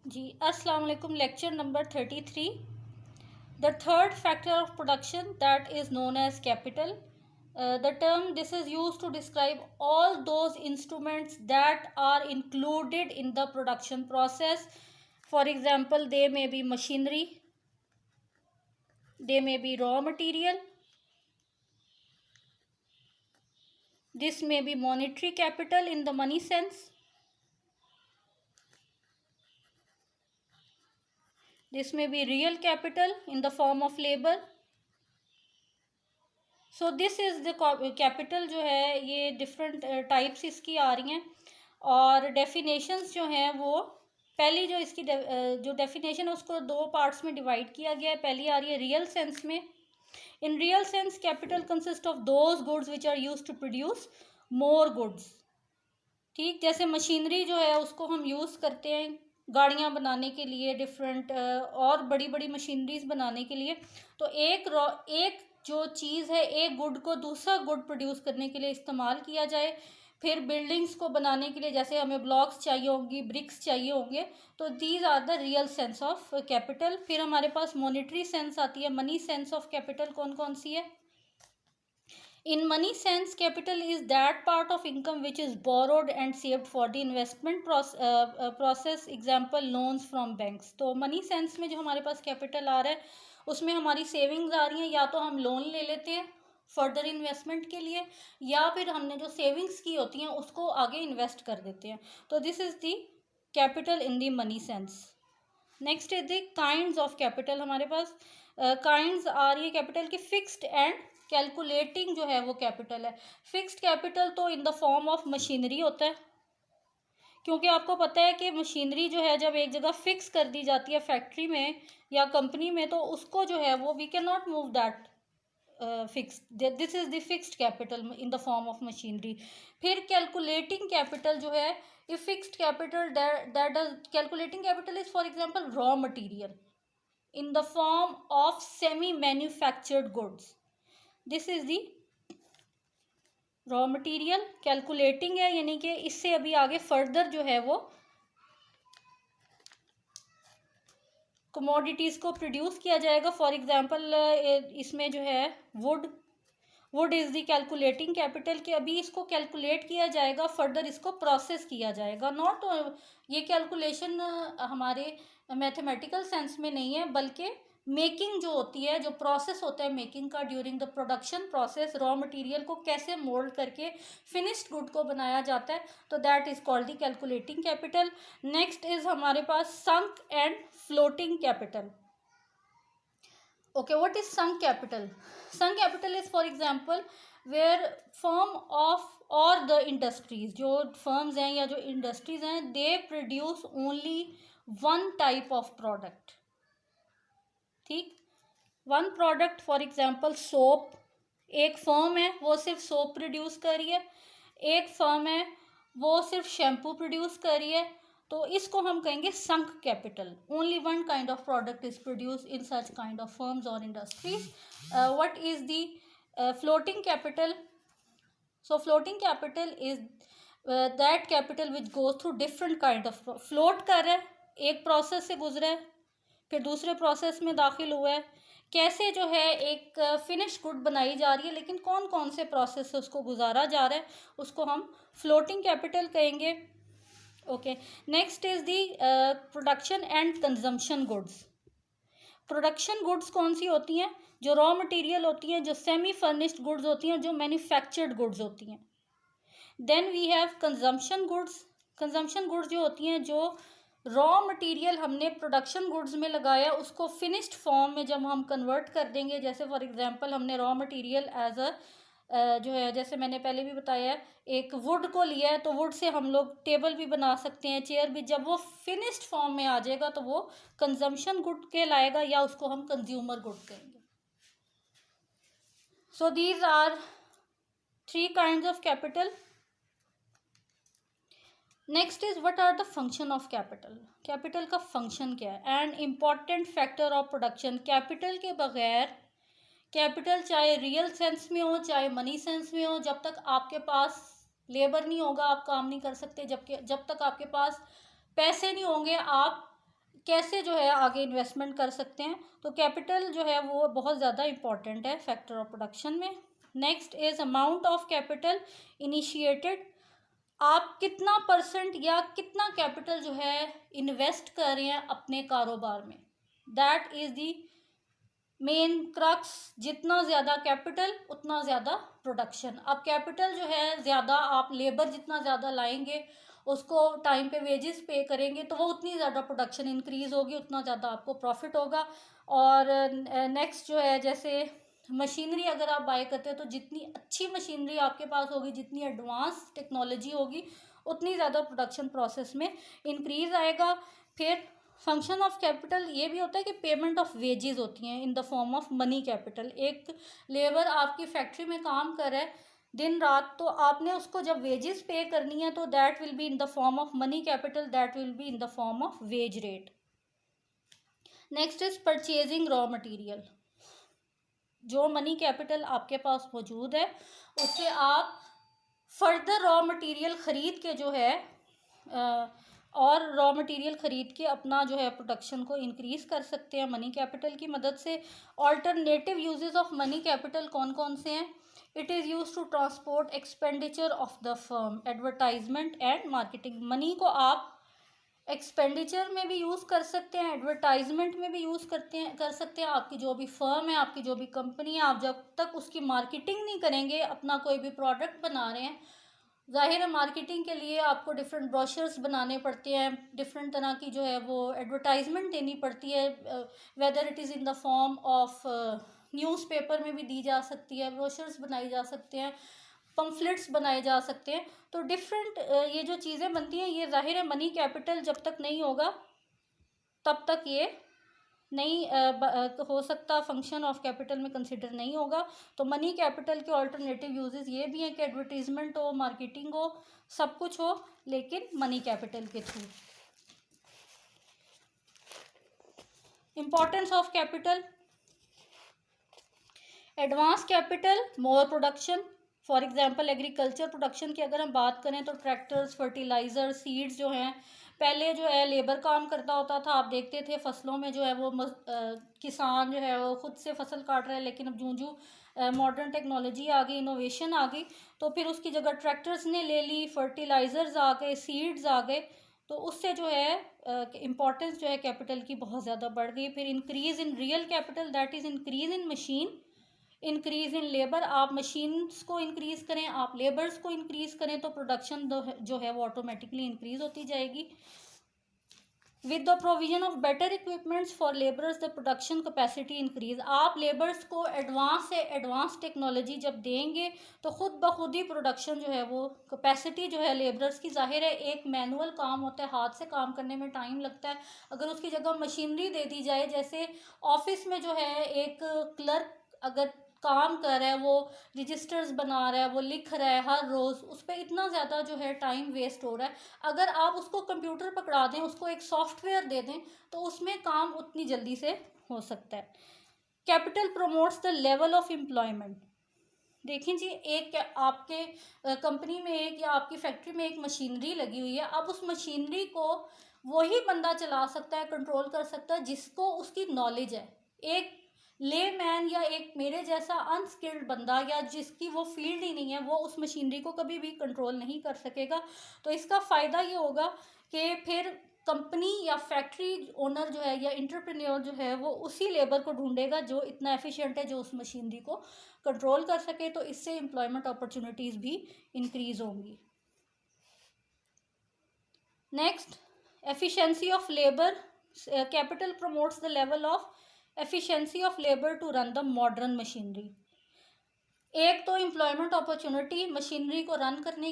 जी अस्सलाम वालेकुम। Lecture number 33, the third factor of production that is known as capital. The term this is used to describe all those instruments that are included in the production process. For example, they may be machinery, they may be raw material, this may be monetary capital in the money sense, this may be real capital in the form of labor. So this is the capital जो है, ये different types इसकी आ रही हैं और definitions जो हैं वो पहली जो इसकी जो डेफिनेशन है उसको दो पार्ट्स में डिवाइड किया गया है. पहली आ रही है रियल सेंस में. In real sense capital consist of those goods which are use to produce more goods. ठीक, जैसे मशीनरी जो है उसको हम यूज़ करते हैं गाड़ियाँ बनाने के लिए, डिफरेंट और बड़ी बड़ी मशीनरीज बनाने के लिए. तो एक जो चीज़ है, एक गुड को दूसरा गुड प्रोड्यूस करने के लिए इस्तेमाल किया जाए. फिर बिल्डिंग्स को बनाने के लिए जैसे हमें ब्लॉक्स चाहिए होंगी, ब्रिक्स चाहिए होंगे, तो these are the real sense of capital. फिर हमारे पास मॉनेटरी सेंस आती है. मनी सेंस ऑफ कैपिटल कौन कौन सी है? In money sense, capital is that part of income which is borrowed and saved for the investment process. Example, loans from banks. तो money sense में जो हमारे पास capital आ रहा है उसमें हमारी सेविंग्स आ रही हैं. या तो हम लोन ले लेते हैं फर्दर इन्वेस्टमेंट के लिए, या फिर हमने जो सेविंग्स की होती हैं उसको आगे इन्वेस्ट कर देते हैं. तो this is the capital in the money sense. Next is the kinds of capital. हमारे पास काइंड्स आ रही है कैपिटल की. फिक्स्ड एंड कैलकुलेटिंग जो है वो कैपिटल है. फिक्स्ड कैपिटल तो इन द फॉर्म ऑफ मशीनरी होता है, क्योंकि आपको पता है कि मशीनरी जो है जब एक जगह फिक्स कर दी जाती है फैक्ट्री में या कंपनी में, तो उसको जो है वो we can not move that fix. This is the fixed capital in the form of machinery. फिर कैलकुलेटिंग कैपिटल जो है, if fixed capital that does calculating capital is for example raw material in the form of semi manufactured goods. This is the raw material. Calculating है, यानी कि इससे अभी आगे further जो है वो कमोडिटीज़ को प्रोड्यूस किया जाएगा. फॉर एग्जांपल इसमें जो है would is the calculating capital. कि अभी इसको कैलकुलेट किया जाएगा, फर्दर इसको प्रोसेस किया जाएगा. नॉट ये कैलकुलेशन हमारे मैथमेटिकल सेंस में नहीं है, बल्कि मेकिंग जो होती है, जो प्रोसेस होता है मेकिंग का during the production process, raw material को कैसे मोल्ड करके फिनिश्ड गुड को बनाया जाता है, तो that is called the calculating capital. Next is हमारे पास sunk and floating capital. Okay, what is sunk capital? Sunk capital is for example where firm of or the industries, जो firms हैं या जो industries हैं, they produce only one type of product. ठीक, one product for example soap. एक firm है वो सिर्फ सोप प्रोड्यूस कर रही है, एक फर्म है वो सिर्फ शैम्पू प्रोड्यूस कर रही है. तो इसको हम कहेंगे sunk capital. Only one kind of product is produce in such kind of firms और industries. What is the floating capital? So floating capital is that capital which goes through different kind of. Float कर रहा है, एक process से गुजरा है, फिर दूसरे प्रोसेस में दाखिल हुआ है. कैसे जो है एक फिनिश गुड बनाई जा रही है, लेकिन कौन कौन से प्रोसेस से उसको गुजारा जा रहा है, उसको हम फ्लोटिंग कैपिटल कहेंगे. Okay, next is the production and consumption goods. Production goods कौन सी होती हैं? जो रॉ मटेरियल होती हैं, जो सेमी फर्निश्ड गुड्स होती हैं, जो मैन्युफैक्चर्ड गुड्स होती हैं. Then we have consumption goods. Consumption goods जो होती हैं, जो रॉ मटेरियल हमने प्रोडक्शन गुड्स में लगाया, उसको फिनिश्ड फॉर्म में जब हम कन्वर्ट कर देंगे, जैसे फॉर एग्जांपल हमने रॉ मटेरियल एज अ जो है, जैसे मैंने पहले भी बताया, एक वुड को लिया है, तो वुड से हम लोग टेबल भी बना सकते हैं, चेयर भी. जब वो फिनिश्ड फॉर्म में आ जाएगा तो वो कंजम्पशन गुड कहलाएगा, या उसको हम कंज्यूमर गुड कहेंगे. So these are three kinds of capital. Next is what are the function of capital. Capital का फंक्शन क्या है? And important factor of production. Capital के बगैर, कैपिटल चाहे रियल सेंस में हो चाहे मनी सेंस में हो, जब तक आपके पास लेबर नहीं होगा आप काम नहीं कर सकते. जब तक आपके पास पैसे नहीं होंगे आप कैसे जो है आगे इन्वेस्टमेंट कर सकते हैं। तो कैपिटल जो है वो बहुत ज़्यादा इम्पॉर्टेंट है फैक्टर ऑफ प्रोडक्शन में। Next is amount of capital initiated. आप कितना परसेंट या कितना कैपिटल जो है इन्वेस्ट कर रहे हैं अपने कारोबार में, that is the main crux. जितना ज़्यादा कैपिटल उतना ज़्यादा प्रोडक्शन। अब कैपिटल जो है ज़्यादा, आप लेबर जितना ज़्यादा लाएंगे, उसको टाइम पे वेजेस पे करेंगे, तो वो उतनी ज़्यादा प्रोडक्शन इंक्रीज़ होगी, उतना ज़्यादा आपको प्रॉफिट होगा। और नेक्स्ट जो है, जैसे मशीनरी अगर आप बाय करते हैं तो जितनी अच्छी मशीनरी आपके पास होगी, जितनी एडवांस टेक्नोलॉजी होगी, उतनी ज़्यादा प्रोडक्शन प्रोसेस में इंक्रीज़ आएगा। फिर फंक्शन ऑफ कैपिटल ये भी होता है कि पेमेंट ऑफ वेजेस होती हैं इन the form of money capital. एक लेबर आपकी फैक्ट्री में काम कर रहा है दिन रात, तो आपने उसको जब वेजेस पे करनी है तो that will be in the form of money capital, that will be in the form of wage rate. Next is purchasing raw material. जो मनी कैपिटल आपके पास मौजूद है उससे आप फर्दर रॉ मटेरियल ख़रीद के जो है और रॉ मटेरियल ख़रीद के अपना जो है प्रोडक्शन को इंक्रीज़ कर सकते हैं मनी कैपिटल की मदद से। Alternative uses of money capital कौन कौन से हैं? It is use to transport expenditure of the firm, advertisement and marketing. Money को आप एक्सपेंडिचर में भी यूज़ कर सकते हैं, एडवर्टाइजमेंट में भी यूज़ कर सकते हैं। आपकी जो भी फर्म है, आपकी जो भी कंपनी है, आप जब तक उसकी मार्केटिंग नहीं करेंगे, अपना कोई भी प्रोडक्ट बना रहे हैं, ज़ाहिर है मार्केटिंग के लिए आपको डिफरेंट ब्रोशर्स बनाने पड़ते हैं, डिफरेंट तरह की जो है वो एडवर्टाइजमेंट देनी पड़ती है, whether it is in the form of newspaper में भी दी जा सकती है, ब्रोशर्स बनाई जा सकते हैं, पम्फलेट्स बनाए जा सकते हैं। तो डिफरेंट ये जो चीज़ें बनती हैं, ये ज़ाहिर है मनी कैपिटल जब तक नहीं होगा तब तक ये नहीं हो सकता, फंक्शन ऑफ कैपिटल में कंसिडर नहीं होगा। तो मनी कैपिटल के ऑल्टरनेटिव यूजेस ये भी हैं कि एडवर्टीजमेंट हो, मार्केटिंग हो, सब कुछ हो, लेकिन मनी कैपिटल के through. Importance of capital, advance capital more production. For example agriculture production की अगर हम बात करें तो ट्रैक्टर्स, फर्टिलाइज़र, सीड्स जो हैं, पहले जो है लेबर काम करता होता था। आप देखते थे फसलों में जो है वो किसान जो है वो खुद से फसल काट रहा है, लेकिन अब जूं जूं मॉडर्न टेक्नोलॉजी आ गई, इनोवेशन आ गई, तो फिर उसकी जगह ट्रैक्टर्स ने ले ली, फर्टिलाइज़र्स आ गए, सीड्स आ गए, तो उससे जो है इम्पॉर्टेंस जो है कैपिटल की बहुत ज़्यादा बढ़ गई। फिर increase in real capital, that is increase in machine, increase in labour. आप मशीन्स को इंक्रीज़ करें, आप लेबर्स को इंक्रीज़ करें, तो प्रोडक्शन जो है वो ऑटोमेटिकली इंक्रीज़ होती जाएगी। With the provision of better equipments for labours the production capacity increase. आप लेबर्स को एडवांस से एडवांस टेक्नोलॉजी जब देंगे तो खुद ब खुद ही प्रोडक्शन जो है वो कैपेसिटी जो है लेबर्स की, जाहिर है एक मैनुअल काम होता है, हाथ से काम करने में टाइम लगता है, अगर उसकी जगह मशीनरी दे दी जाए, जैसे ऑफिस में जो है एक क्लर्क अगर काम कर रहा है, वो रजिस्टर्स बना रहा है, वो लिख रहा है हर रोज़, उस पर इतना ज़्यादा जो है टाइम वेस्ट हो रहा है। अगर आप उसको कंप्यूटर पकड़ा दें, उसको एक सॉफ्टवेयर दे दें, तो उसमें काम उतनी जल्दी से हो सकता है। Capital promotes the level of employment. देखें जी, एक आपके कंपनी में एक या आपकी फैक्ट्री में एक मशीनरी लगी हुई है, अब उस मशीनरी को वही बंदा चला सकता है, कंट्रोल कर सकता है जिसको उसकी नॉलेज है। एक लेमैन या एक मेरे जैसा अनस्किल्ड बंदा या जिसकी वो फील्ड ही नहीं है, वो उस मशीनरी को कभी भी कंट्रोल नहीं कर सकेगा। तो इसका फ़ायदा ये होगा कि फिर कंपनी या फैक्ट्री ओनर जो है या इंटरप्रेन्योर जो है वो उसी लेबर को ढूंढेगा जो इतना एफिशिएंट है, जो उस मशीनरी को कंट्रोल कर सके, तो इससे एम्प्लॉयमेंट अपॉर्चुनिटीज़ भी इंक्रीज़ होंगी। Next, efficiency of labour. Capital promotes the level of efficiency of labour to run the modern machinery. एक तो एम्प्लॉयमेंट अपॉर्चुनिटी, मशीनरी को रन करने